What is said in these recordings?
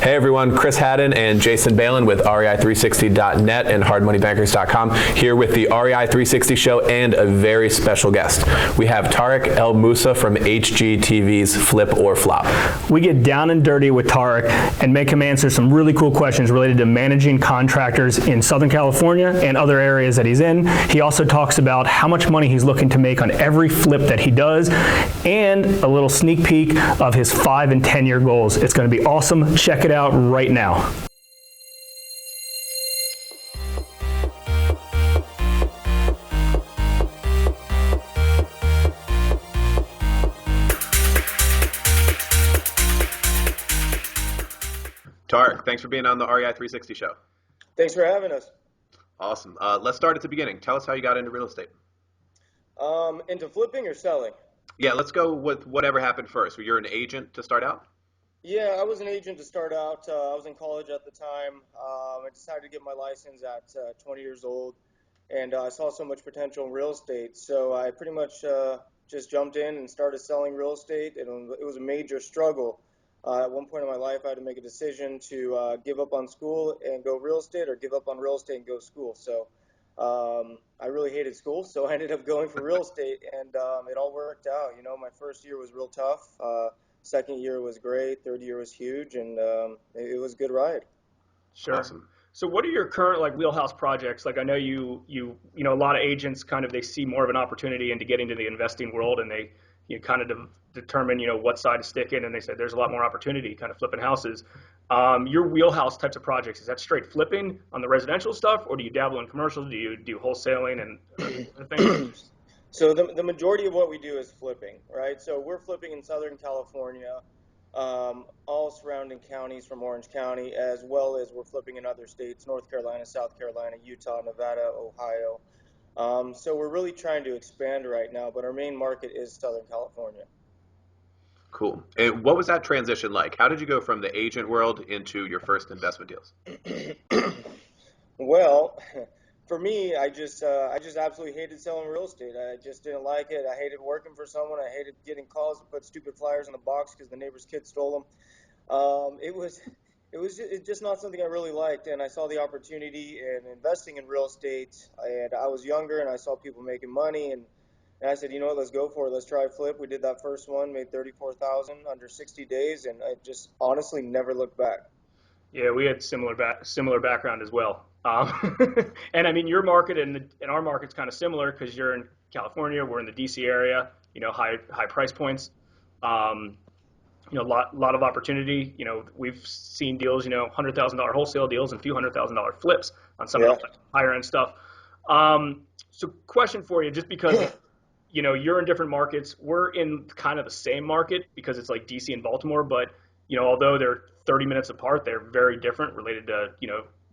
Hey everyone, Chris Haddon and Jason Balin with REI360.net and HardMoneyBankers.com here with the REI 360 show and a very special guest. We have Tarek El Moussa from HGTV's Flip or Flop. We get down and dirty with Tarek and make him answer some really cool questions related to managing contractors in Southern California and other areas that he's in. He also talks about how much money he's looking to make on every flip that he does and a little sneak peek of his 5 and 10-year goals. It's going to be awesome. Check it out right now. Tarek, thanks for being on the REI 360 show. Thanks for having us. Awesome. Let's start at the beginning. Tell us how you got into real estate. Into flipping or selling? Yeah, let's go with whatever happened first. You're an agent to start out? Yeah, I was an agent to start out. I was in college at the time. I decided to get my license at 20 years old, and I saw so much potential in real estate. So I pretty much just jumped in and started selling real estate, and it was a major struggle. At one point in my life, I had to make a decision to give up on school and go real estate, or give up on real estate and go to school. So I really hated school, so I ended up going for real estate, and it all worked out. You know, my first year was real tough. Second year was great. Third year was huge, and it was a good ride. Sure. Awesome. So what are your current wheelhouse projects? Like I know you know a lot of agents they see more of an opportunity into getting to the investing world, and they kind of determine what side to stick in, and they say there's a lot more opportunity kind of flipping houses. Your wheelhouse types of projects, is that straight flipping on the residential stuff, or do you dabble in commercial? Do you do wholesaling and other things? So the majority of what we do is flipping, right? So we're flipping in Southern California, all surrounding counties from Orange County, as well as we're flipping in other states, North Carolina, South Carolina, Utah, Nevada, Ohio. So we're really trying to expand right now, but our main market is Southern California. Cool. And what was that transition like? How did you go from the agent world into your first investment deals? Well, for me, I just absolutely hated selling real estate. I just didn't like it. I hated working for someone. I hated getting calls to put stupid flyers in the box because the neighbor's kid stole them. It was just not something I really liked, and I saw the opportunity in investing in real estate, and I was younger, and I saw people making money, and I said, you know what, let's go for it. Let's try flip. We did that first one, made $34,000 under 60 days, and I just honestly never looked back. Yeah, we had similar background as well. And I mean, your market and our market's kind of similar because you're in California, we're in the DC area, high price points, lot of opportunity. We've seen deals, $100,000 wholesale deals and a few $100,000 flips on some of the higher end stuff. So question for you, just because you're in different markets, we're in kind of the same market because it's like DC and Baltimore, but although they're 30 minutes apart, they're very different related to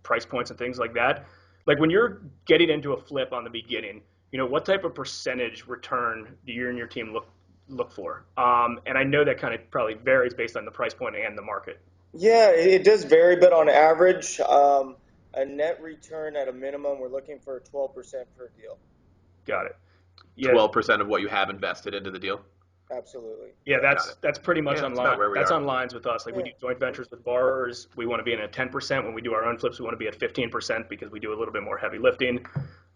price points and things like that. Like when you're getting into a flip on the beginning, what type of percentage return do you and your team look for? And I know that kind of probably varies based on the price point and the market. Yeah, it does vary, but on average, a net return at a minimum, we're looking for 12% per deal. Got it. Yeah. 12% of what you have invested into the deal? Absolutely. Yeah, that's pretty much on line. That's on lines with us. Like we do joint ventures with borrowers. We want to be in at 10%. When we do our own flips, we want to be at 15% because we do a little bit more heavy lifting.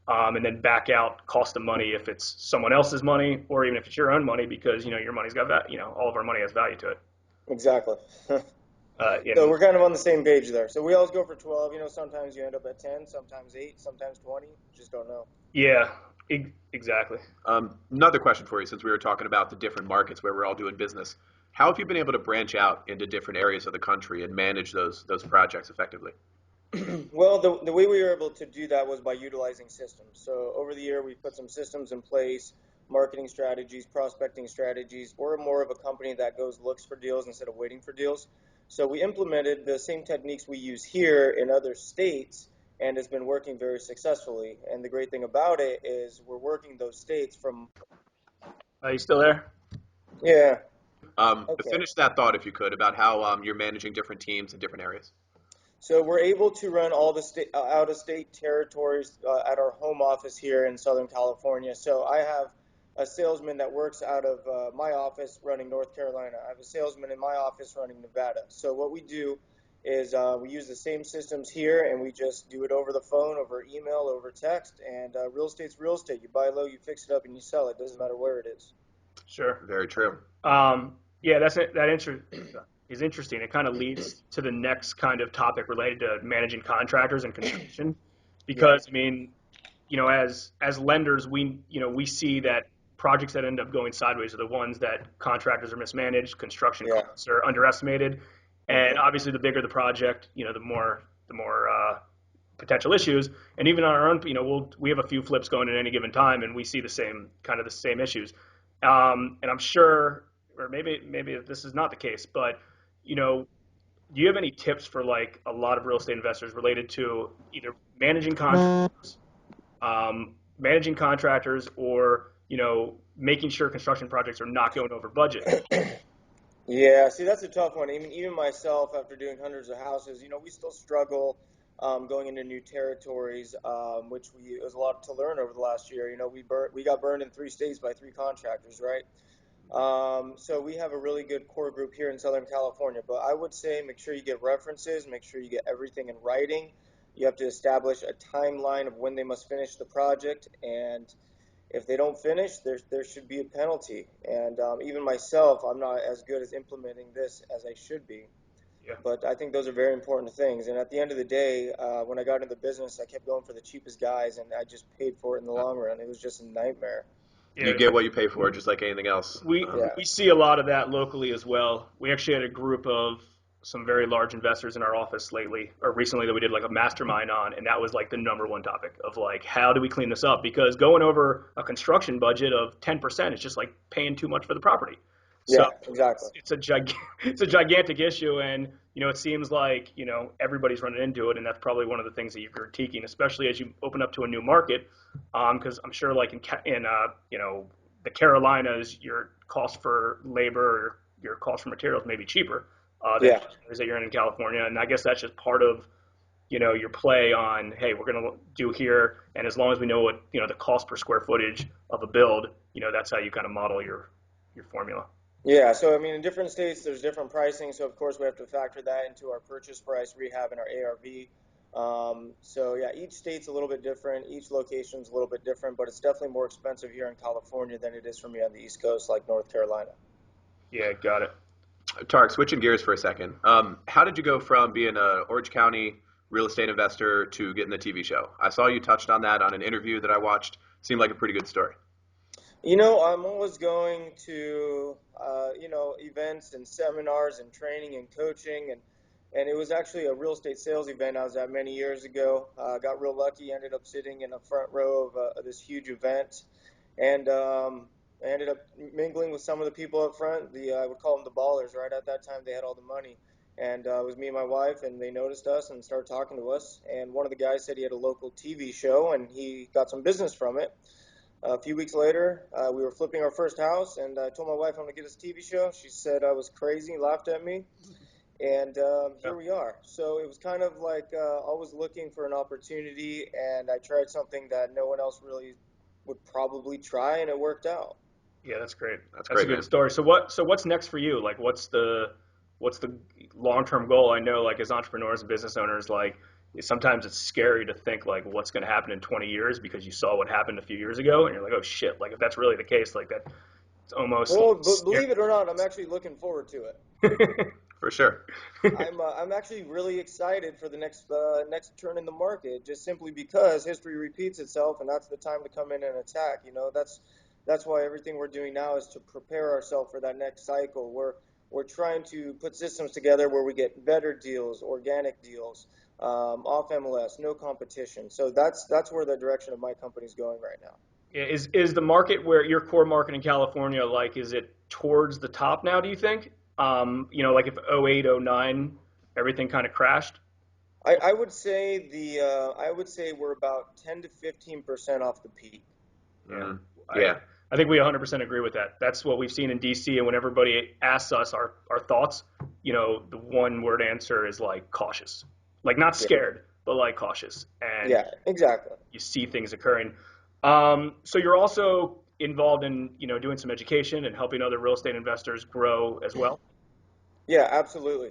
And then back out cost of money if it's someone else's money, or even if it's your own money, because your money's got all of our money has value to it. Exactly. So we're kind of on the same page there. So we always go for 12. Sometimes you end up at 10, sometimes 8, sometimes 20. Just don't know. Yeah. Exactly. Another question for you, since we were talking about the different markets where we're all doing business. How have you been able to branch out into different areas of the country and manage those projects effectively? Well, the way we were able to do that was by utilizing systems. So over the year, we put some systems in place, marketing strategies, prospecting strategies. We're more of a company that looks for deals instead of waiting for deals. So we implemented the same techniques we use here in other states, and it's been working very successfully. And the great thing about it is we're working those states from... Are you still there? Yeah. Okay. Finish that thought, if you could, about how you're managing different teams in different areas. So we're able to run all the out-of-state territories at our home office here in Southern California. So I have a salesman that works out of my office running North Carolina. I have a salesman in my office running Nevada. So what we do is we use the same systems here, and we just do it over the phone, over email, over text. And real estate's real estate. You buy low, you fix it up, and you sell it. Doesn't matter where it is. Sure. Very true. Yeah, is interesting. It kind of leads to the next kind of topic related to managing contractors and construction, because I mean, as lenders, we see that projects that end up going sideways are the ones that contractors are mismanaged, construction costs are underestimated, and obviously the bigger the project, the more potential issues. And even on our own, we have a few flips going at any given time, and we see the same issues. And I'm sure, or maybe this is not the case, but do you have any tips for like a lot of real estate investors related to either managing contractors, or making sure construction projects are not going over budget? Yeah, see, that's a tough one. Even myself, after doing hundreds of houses, we still struggle going into new territories, which it was a lot to learn over the last year. We got burned in 3 states by 3 contractors, right? So we have a really good core group here in Southern California. But I would say make sure you get references, make sure you get everything in writing. You have to establish a timeline of when they must finish the project, and if they don't finish, there should be a penalty. And even myself, I'm not as good as implementing this as I should be. Yeah. But I think those are very important things. And at the end of the day, when I got into the business, I kept going for the cheapest guys, and I just paid for it in the long run. It was just a nightmare. Yeah. You get what you pay for, just like anything else. We see a lot of that locally as well. We actually had a group of some very large investors in our office recently that we did like a mastermind on, and that was like the number one topic of like, how do we clean this up? Because going over a construction budget of 10% is just like paying too much for the property. So yeah, exactly. It's a gigantic issue, and it seems like everybody's running into it, and that's probably one of the things that you're critiquing, especially as you open up to a new market, because I'm sure like in the Carolinas, your cost for labor or your cost for materials may be cheaper than areas that you're in California, and I guess that's just part of your play on, hey, we're going to do here, and as long as we know what the cost per square footage of a build, that's how you kind of model your formula. Yeah, so in different states there's different pricing, so of course we have to factor that into our purchase price, rehab, and our ARV. So yeah, each state's a little bit different, each location's a little bit different, but it's definitely more expensive here in California than it is for me on the East Coast, like North Carolina. Yeah, got it. Tarek, switching gears for a second. How did you go from being an Orange County real estate investor to getting the TV show? I saw you touched on that on an interview that I watched. Seemed like a pretty good story. I'm always going to, events and seminars and training and coaching, and it was actually a real estate sales event I was at many years ago. Got real lucky, ended up sitting in the front row of this huge event, and I ended up mingling with some of the people up front. I would call them the ballers, right? At that time, they had all the money, and it was me and my wife, and they noticed us and started talking to us. And one of the guys said he had a local TV show, and he got some business from it. A few weeks later, we were flipping our first house, and I told my wife I'm going to get this TV show. She said I was crazy, laughed at me, and here we are. So it was kind of like always looking for an opportunity, and I tried something that no one else really would probably try, and it worked out. Yeah, that's great. That's great, a good man. story. So what's next for you? Like, what's the long-term goal? I know, like, as entrepreneurs and business owners, like, sometimes it's scary to think like what's going to happen in 20 years because you saw what happened a few years ago, and you're like, oh shit, like if that's really the case, like that, it's almost. Well, believe it or not, I'm actually looking forward to it. For sure. I'm actually really excited for the next turn in the market, just simply because history repeats itself, and that's the time to come in and attack. That's why everything we're doing now is to prepare ourselves for that next cycle. We're trying to put systems together where we get better deals, organic deals, off MLS, no competition. So that's where the direction of my company is going right now. Yeah, is the market where your core market in California, like, is it towards the top now, do you think? Like if 08, 09, everything kind of crashed? I would say we're about 10 to 15% off the peak. Yeah. I think we 100% agree with that. That's what we've seen in DC, and when everybody asks us our thoughts, the one word answer is like cautious. Like not scared, but like cautious. And yeah, exactly. You see things occurring. So you're also involved in, doing some education and helping other real estate investors grow as well? Yeah, absolutely.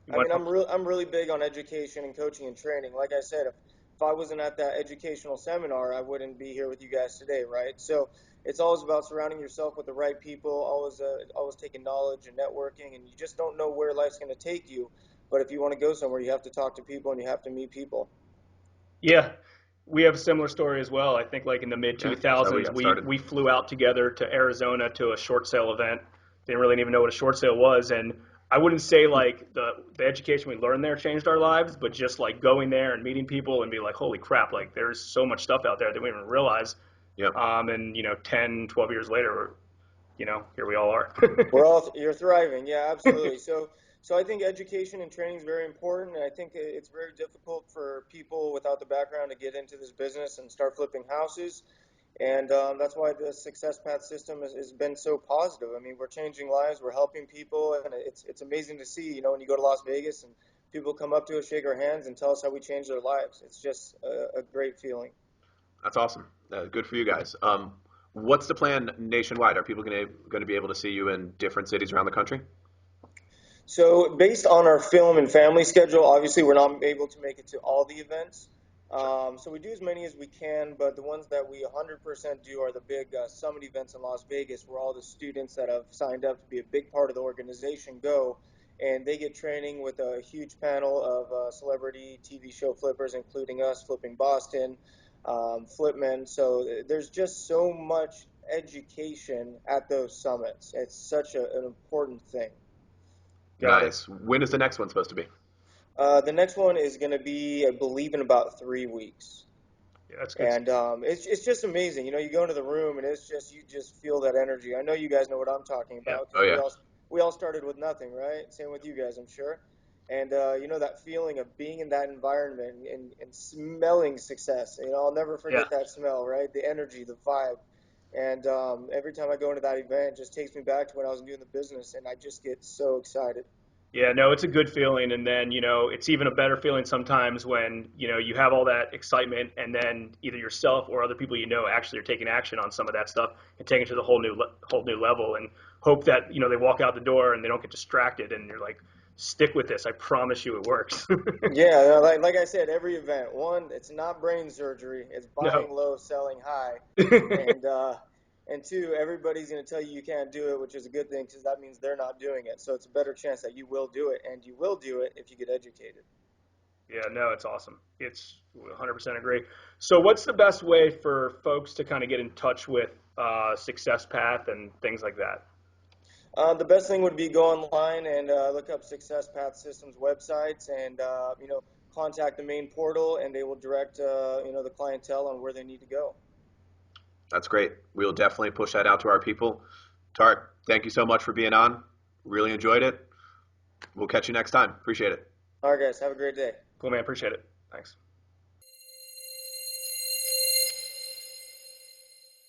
You I mean, want- I'm really big on education and coaching and training. Like I said, if I wasn't at that educational seminar, I wouldn't be here with you guys today, right? So it's always about surrounding yourself with the right people, always taking knowledge and networking, and you just don't know where life's going to take you. But if you want to go somewhere, you have to talk to people and you have to meet people. Yeah, we have a similar story as well. I think like in the mid Yeah, that's how we 2000s, got we started. we flew out together to Arizona to a short sale event. Didn't really even know what a short sale was, and I wouldn't say like the education we learned there changed our lives, but just like going there and meeting people and be like, holy crap, like there's so much stuff out there that we didn't even realize. Yep. And 10, 12 years later, here we all are. You're thriving. Yeah, absolutely. So I think education and training is very important. And I think it's very difficult for people without the background to get into this business and start flipping houses. And that's why the Success Path system has been so positive. I mean, we're changing lives, we're helping people, and it's amazing to see, when you go to Las Vegas and people come up to us, shake our hands, and tell us how we changed their lives. It's just a great feeling. That's awesome. Good for you guys. What's the plan nationwide? Are people going to be able to see you in different cities around the country? So based on our film and family schedule, obviously we're not able to make it to all the events. So we do as many as we can, but the ones that we 100% do are the big summit events in Las Vegas, where all the students that have signed up to be a big part of the organization go, and they get training with a huge panel of celebrity TV show flippers, including us, Flipping Boston, Flipmen. So there's just so much education at those summits. It's such an important thing. Got it. Nice. When is the next one supposed to be? The next one is going to be, I believe, in about 3 weeks. Yeah, that's good. And it's just amazing. You go into the room and you just feel that energy. I know you guys know what I'm talking about Oh because yeah. we all started with nothing, right? Same with you guys, I'm sure. And that feeling of being in that environment and smelling success. I'll never forget that smell, right? The energy, the vibe. And every time I go into that event, it just takes me back to when I was doing the business, and I just get so excited. Yeah, no, it's a good feeling. And then, it's even a better feeling sometimes when, you have all that excitement and then either yourself or other people actually are taking action on some of that stuff and taking it to the whole new level and hope that, they walk out the door and they don't get distracted and you're like, stick with this. I promise you it works. Yeah, like I said, every event, one, it's not brain surgery, it's buying No. low, selling high. And and two, everybody's going to tell you can't do it, which is a good thing because that means they're not doing it. So it's a better chance that you will do it, and you will do it if you get educated. Yeah, no, it's awesome. It's 100% agree. So what's the best way for folks to kind of get in touch with Success Path and things like that? The best thing would be go online and look up Success Path Systems websites and contact the main portal, and they will direct the clientele on where they need to go. That's great. We'll definitely push that out to our people. Tarek, thank you so much for being on. Really enjoyed it. We'll catch you next time. Appreciate it. All right, guys, have a great day. Cool, man. Appreciate it. Thanks.